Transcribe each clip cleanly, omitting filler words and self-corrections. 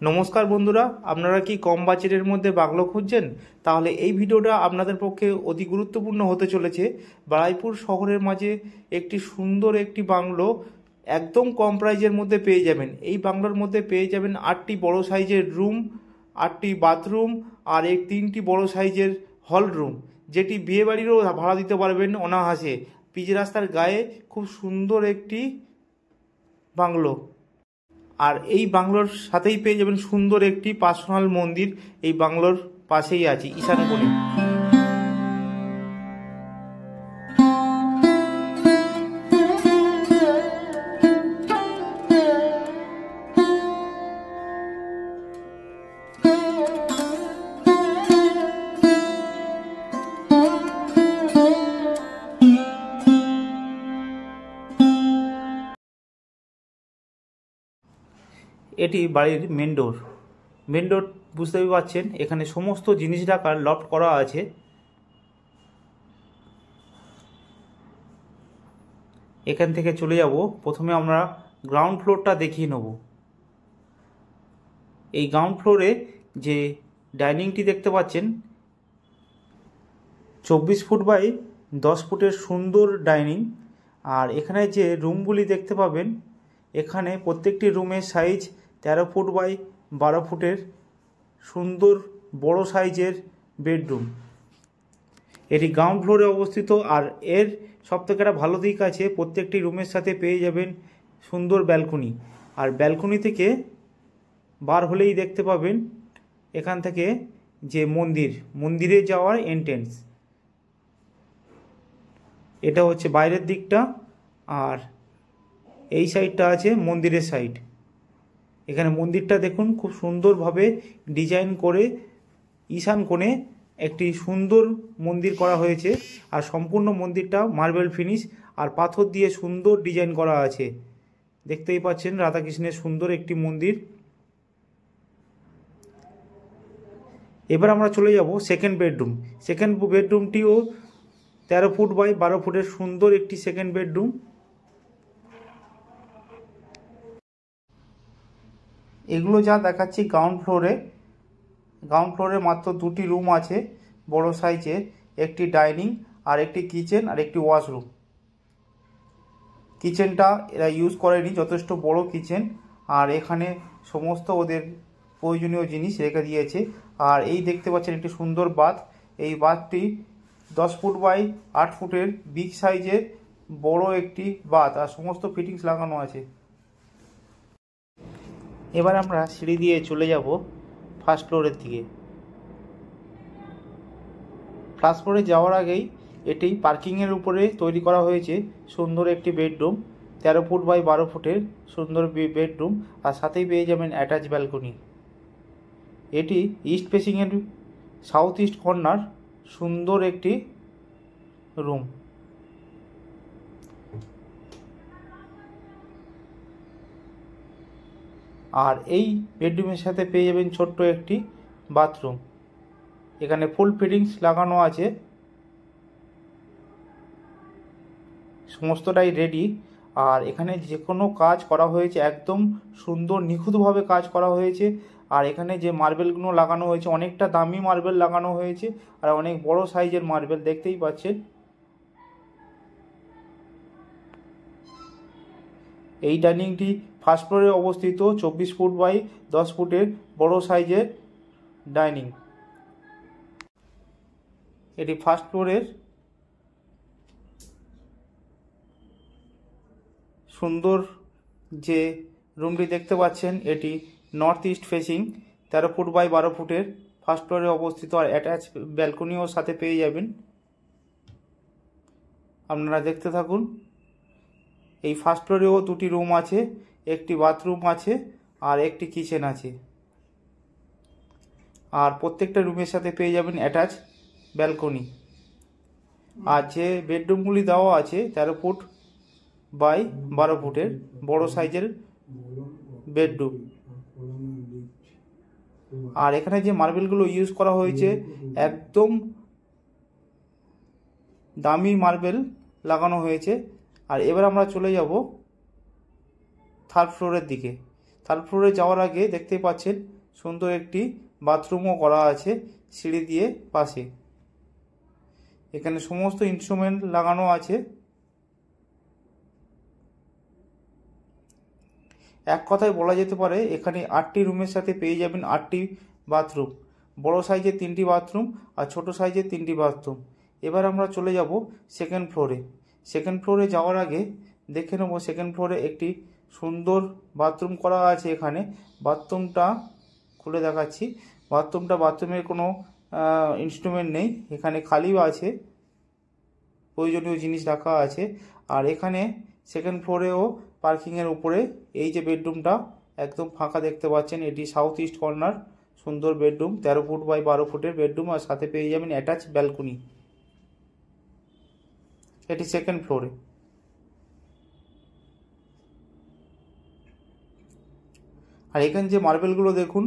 নমস্কার বন্ধুরা, আপনারা কি কম বাজেটের মধ্যে বাংলো খুঁজছেন? তাহলে এই ভিডিওটা আপনাদের পক্ষে অতি গুরুত্বপূর্ণ হতে চলেছে। বারুইপুর শহরের মাঝে একটি সুন্দর একটি বাংলো একদম কম প্রাইজের মধ্যে পেয়ে যাবেন। এই বাংলোর মধ্যে পেয়ে যাবেন 8টি বড় সাইজের রুম, 8টি বাথরুম আর 3টি বড় সাইজের হল রুম, যেটি বিয়েবাড়িরও ভাড়া দিতে পারবেন অনায়াসে। পিচ রাস্তার গায়ে খুব সুন্দর একটি বাংলো। আর এই বাংলোর সাথেই পেয়ে যাবেন সুন্দর একটি পার্সোনাল মন্দির। এই বাংলোর পাশেই আছে ঈশান কোণে। এটি বাড়ির মেন ডোর। মেন ডোর বুঝতেই পারছেন, এখানে সমস্ত জিনিস রাখার লফট করা আছে। এখান থেকে চলে যাব, প্রথমে আমরা গ্রাউন্ড ফ্লোরটা দেখিয়ে নেব। এই গ্রাউন্ড ফ্লোরে যে ডাইনিংটি দেখতে পাচ্ছেন, 24 ফুট বাই 10 ফুটের সুন্দর ডাইনিং। আর এখানে যে রুমগুলি দেখতে পাবেন, এখানে প্রত্যেকটি রুমের সাইজ 13 ফুট বাই 12 ফুটের সুন্দর বড় সাইজের বেডরুম। এটি গ্রাউন্ড ফ্লোরে অবস্থিত। আর এর সবথেকে একটা ভালো দিক আছে, প্রত্যেকটি রুমের সাথে পেয়ে যাবেন সুন্দর ব্যালকনি। আর ব্যালকনি থেকে বার হলেই দেখতে পাবেন এখান থেকে যে মন্দিরে যাওয়ার এন্ট্রেন্স। এটা হচ্ছে বাইরের দিকটা, আর এই সাইডটা আছে মন্দিরের সাইড। এখানে মন্দিরটা দেখুন, খুব সুন্দরভাবে ডিজাইন করে ঈশান কোণে একটি সুন্দর মন্দির করা হয়েছে। আর সম্পূর্ণ মন্দিরটা মার্বেল ফিনিশ আর পাথর দিয়ে সুন্দর ডিজাইন করা আছে। দেখতেই পাচ্ছেন রাধাকৃষ্ণের সুন্দর একটি মন্দির। এবার আমরা চলে যাব সেকেন্ড বেডরুম। সেকেন্ড বেডরুমটিও 13 ফুট বাই 12 ফুটের সুন্দর একটি সেকেন্ড বেডরুম। এগুলো যা দেখাচ্ছি গ্রাউন্ড ফ্লোরে মাত্র 2টি রুম আছে বড় সাইজের, একটি ডাইনিং আর একটি কিচেন আর একটি ওয়াশরুম। কিচেনটা এরা ইউজ করেনি, যথেষ্ট বড় কিচেন। আর এখানে সমস্ত ওদের প্রয়োজনীয় জিনিস রেখে দিয়েছে। আর এই দেখতে পাচ্ছেন একটি সুন্দর বাথ। এই বাথটি 10 ফুট বাই 8 ফুটের বিগ সাইজের বড় একটি বাথ, আর সমস্ত ফিটিংস লাগানো আছে। এবার আমরা সিঁড়ি দিয়ে চলে যাব ফার্স্ট ফ্লোরের দিকে। ফার্স্ট ফ্লোরে যাওয়ার আগেই এটি পার্কিংয়ের উপরে তৈরি করা হয়েছে সুন্দর একটি বেডরুম। 13 ফুট বাই 12 ফুটের সুন্দর বেডরুম, আর সাথেই পেয়ে যাবেন অ্যাটাচ ব্যালকনি। এটি ইস্ট ফেসিংয়ের সাউথ ইস্ট কর্নার সুন্দর একটি রুম। আর এই বেডরুমের সাথে পেয়ে যাবেন ছোট্ট একটি বাথরুম। এখানে ফুল ফিটিংস লাগানো আছে, সমস্তটাই রেডি। আর এখানে যে কোনো কাজ করা হয়েছে একদম সুন্দর নিখুঁতভাবে কাজ করা হয়েছে। আর এখানে যে মার্বেলগুলো লাগানো হয়েছে, অনেকটা দামি মার্বেল লাগানো হয়েছে আর অনেক বড় সাইজের মার্বেল, দেখতেই পাচ্ছেন। এই ডাইনিংটি ফার্স্ট ফ্লোরে অবস্থিত, 24 ফুট বাই 10 ফুটের বড় সাইজের ডাইনিং। এটি ফার্স্ট ফ্লোরের সুন্দর যে রুমটি দেখতে পাচ্ছেন, এটি north east facing, 13 foot by 12 ফুটের ফার্স্ট ফ্লোরে অবস্থিত। আর অ্যাটাচ ব্যালকনিও সাথে পেয়ে যাবেন। আপনারা দেখতে থাকুন। এই ফার্স্ট ফ্লোরেও 2টি রুম আছে, একটি বাথরুম আছে আর একটি কিচেন আছে। আর প্রত্যেকটা রুমের সাথে পেয়ে যাবেন অ্যাটাচ ব্যালকনি। আর যে বেডরুমগুলি দেওয়া আছে 13 ফুট বাই 12 ফুটের বড় সাইজের বেডরুম। আর এখানে যে মার্বেলগুলো ইউজ করা হয়েছে একদম দামি মার্বেল লাগানো হয়েছে। আর এবার আমরা চলে যাব থার্ড ফ্লোরের দিকে। থার্ড ফ্লোরে যাওয়ার আগে দেখতে পাচ্ছেন সুন্দর একটি বাথরুমও করা আছে সিঁড়ি দিয়ে পাশে। এখানে সমস্ত ইনস্ট্রুমেন্ট লাগানো আছে। এক কথায় বলা যেতে পারে এখানে 8টি রুমের সাথে পেয়ে যাবেন 8টি বাথরুম, বড় সাইজের 3টি বাথরুম আর ছোট সাইজের 3টি বাথরুম। এবার আমরা চলে যাব সেকেন্ড ফ্লোরে। সেকেন্ড ফ্লোরে যাওয়ার আগে দেখে নেব সেকেন্ড ফ্লোরে একটি সুন্দর বাথরুম করা আছে। এখানে বাথরুমটা খুলে দেখাচ্ছি। বাথরুমের কোনো ইনস্ট্রুমেন্ট নেই, এখানে খালিও আছে, প্রয়োজনীয় জিনিস রাখা আছে। আর এখানে সেকেন্ড ফ্লোরেও পার্কিংয়ের উপরে এই যে বেডরুমটা একদম ফাঁকা দেখতে পাচ্ছেন, এটি সাউথ ইস্ট কর্নার সুন্দর বেডরুম, 13 ফুট বাই 12 ফুটের বেডরুম আর সাথে পেয়ে যাবেন অ্যাটাচ ব্যালকনি। এটি সেকেন্ড ফ্লোরে। আর এখানে যে মার্বেলগুলো দেখুন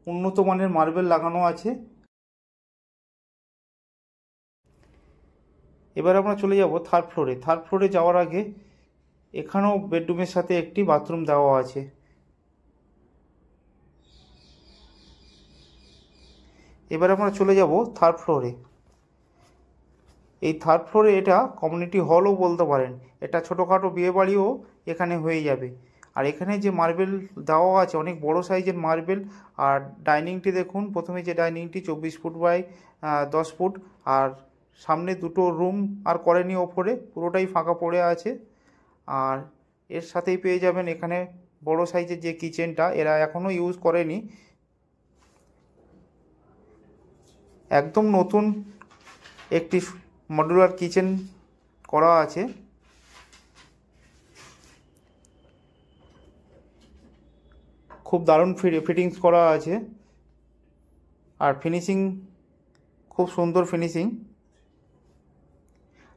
উন্নত মানের মার্বেল লাগানো আছে। এবার আমরা চলে যাব থার্ড ফ্লোরে। থার্ড ফ্লোরে যাওয়ার আগে এখানেও বেডরুমের সাথে একটি বাথরুম দেওয়া আছে। এবার আমরা চলে যাব থার্ড ফ্লোরে। এই থার্ড ফ্লোরে এটা কমিউনিটি হলও বলতে পারেন, এটা ছোটোখাটো বিয়েবাড়িও এখানে হয়ে যাবে। আর এখানে যে মার্বেল দেওয়া আছে অনেক বড় সাইজের মার্বেল। আর ডাইনিংটি দেখুন, প্রথমে যে ডাইনিংটি 24 ফুট বাই 10 ফুট, আর সামনে দুটো রুম আর করেনি, ওপরে পুরোটাই ফাঁকা পড়ে আছে। আর এর সাথেই পেয়ে যাবেন এখানে বড় সাইজের যে কিচেনটা, এরা এখনও ইউজ করেনি, একদম নতুন একটি মডুলার কিচেন করা আছে। খুব দারুণ ফিটিংস করা আছে আর ফিনিশিং খুব সুন্দর ফিনিশিং।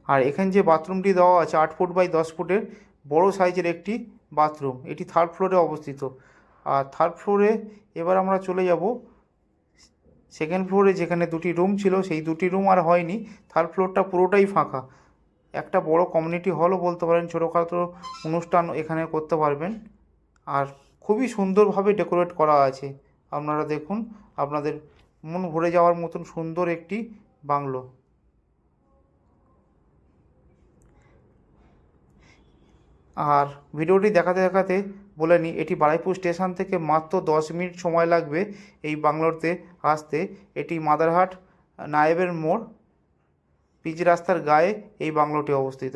আর এখানে যে বাথরুমটি দেওয়া আছে 8 ফুট বাই 10 ফুটের বড় সাইজের একটি বাথরুম, এটি থার্ড ফ্লোরে অবস্থিত। আর থার্ড ফ্লোরে এবার আমরা চলে যাব সেকেন্ড ফ্লোরে, যেখানে 2টি রুম ছিল সেই 2টি রুম আর হয়নি। থার্ড ফ্লোরটা পুরোটাই ফাঁকা, একটা বড় কমিউনিটি হলও বলতে পারেন, ছোটোখাটো অনুষ্ঠান এখানে করতে পারবেন। আর খুবই সুন্দরভাবে ডেকোরেট করা আছে, আপনারা দেখুন, আপনাদের মন ভরে যাওয়ার মতন সুন্দর একটি বাংলো। আর ভিডিওটি দেখাতে দেখাতে বলে নিই, এটি বারুইপুর স্টেশন থেকে মাত্র 10 মিনিট সময় লাগবে এই বাংলোতে আসতে। এটি মাদারহাট নায়েবের মোড়, পিচ রাস্তার গায়ে এই বাংলোটি অবস্থিত।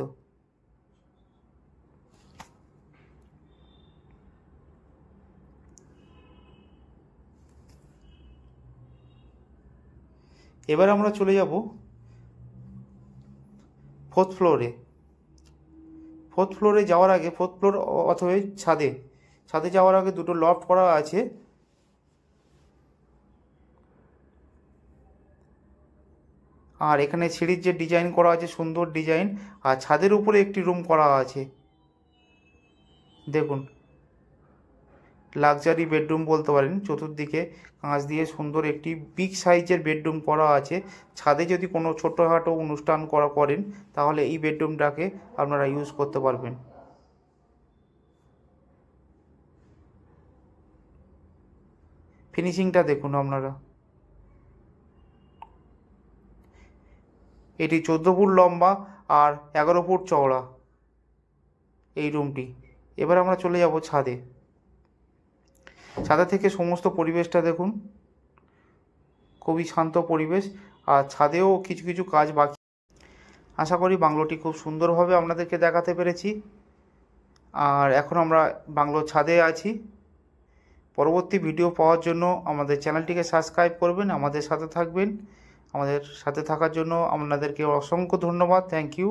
এবার আমরা চলে যাব ফোর্থ ফ্লোরে। ফোর্থ ফ্লোরে যাওয়ার আগে, ফোর্থ ফ্লোর অথবা ছাদে যাওয়ার আগে দুটো লফট করা আছে। আর এখানে সিঁড়ির যে ডিজাইন করা আছে সুন্দর ডিজাইন, আর ছাদের উপরে একটি রুম করা আছে দেখুন, লাক্সারি বেডরুম বলতে পারেন। চতুর্দিকে কাঁচ দিয়ে সুন্দর একটি বিগ সাইজের বেডরুম করা আছে। ছাদে যদি কোনো ছোটোখাটো অনুষ্ঠান করেন তাহলে এই বেডরুমটাকে আপনারা ইউজ করতে পারবেন। ফিনিশিংটা দেখুন আপনারা। এটি 14 ফুট লম্বা আর 11 ফুট চওড়া এই রুমটি। এবার আমরা চলে যাব ছাদে। ছাদে থেকে সমস্ত পরিবেশটা দেখুন, খুবই শান্ত পরিবেশ। আর ছাদেও কিছু কিছু কাজ বাকি। আশা করি বাংলোটি খুব সুন্দরভাবে আপনাদেরকে দেখাতে পেরেছি। আর এখন আমরা বাংলোর ছাদে আছি। পরবর্তী ভিডিও পাওয়ার জন্য আমাদের চ্যানেলটিকে সাবস্ক্রাইব করবেন, আমাদের সাথে থাকবেন। আমাদের সাথে থাকার জন্য আপনাদেরকে অসংখ্য ধন্যবাদ। Thank you.